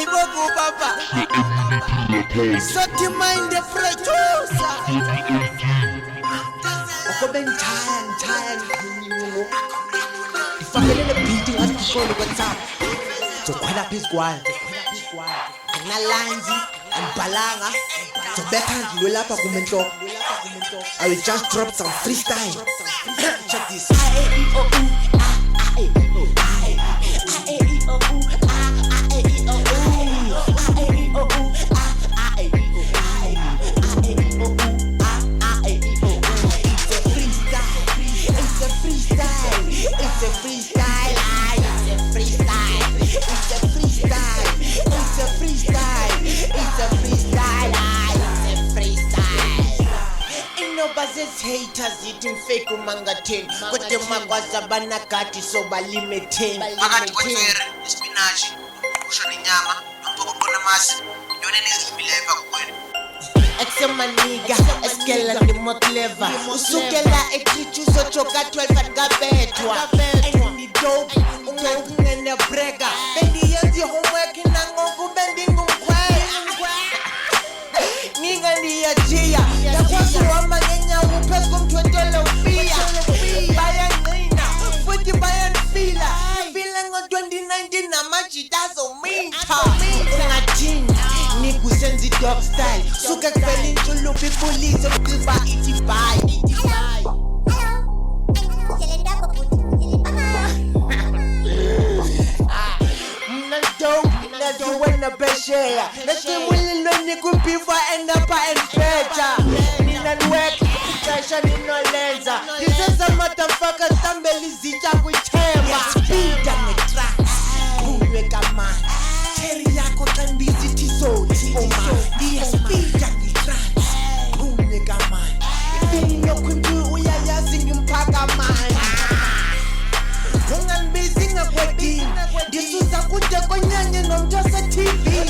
Iboku papa. Zothiemind the producer. Okoben tired. Ifakele le beat ngasisholo kwethu. Zokhwela phezu kwayo. Nginalanzi ngibhalanga. Zobekhandle lo lapha kumenhloko. I will just drop some freestyle. Check this. Haters eating fake umangatheni kodwa makwazi abanakati so balimetheni akati kwetswere ispinach usho nenyama nompokoqo namasi yona nezimileyo bakwena Exemaniga eskela ndimo clever usukela echichu uzojoka 12 atkabethwa and dope ungangene brega bendiyenzi homework nangoku bendingumkhwela ngingandiyajia yakwazi uhamba ngenyawo phezu komthwentelo ufia bayanqina futhi bayanifila fila ngo-2019 namajita azomitha singathini nikusenza i-dog style suke kuvela intshulupa ibulise uqiba ithi bye wena besheya nesimulilweni kumbiva endapa and better nina nwek ixesha ninolenza ndiseza motherfucker sambeli zitya kwithemba speeda ngetracks kunywe kamani cherry yakho xa ndizithi sothi oma ndiyaspeeda ngetracks kunywe kamani ifini yokhuntu uyayazi ngimphaka mani ungandibizi ngakwedini ndisusa kude konyanye nomntose TV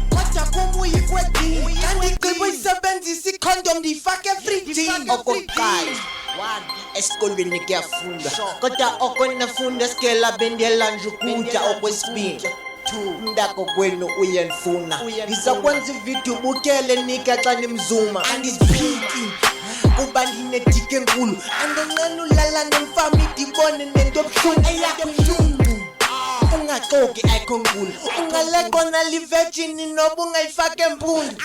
kodwa komuyi kwedini kandigqiba uyisebenzisa ikhondom ndiyifake efridini okokuqala esikolweni kuyafunda kodwa okonafunda sikela bendiyela nje ukutya okwesibini mndako kwenu uyendifuna ngizakwenza ividiyo ubukele nika xa nimzuma andiziphiki kuba ndinedike enkulu andoncane ulala nemfama idibone nento ebuhlungu eyabuhlungu ungaxoki ayikho nkulu ungaleqona livejini noba ungayifaka empundu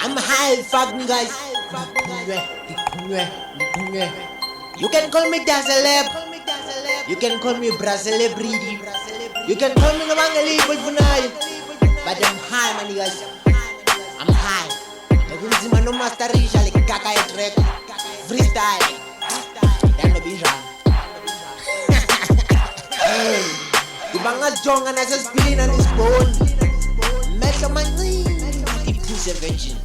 I'm high fucking guys. You can call me Dazzleb. You can call me Brazelebridi. You can call me Namangali Bulfunai. But I'm high, man, guys. I'm high. Nakunzima no masterisha like kaka track. Freestyle. Then no bija. Ibanga jonga na sa spilling and his bone. Metro man. Virgin.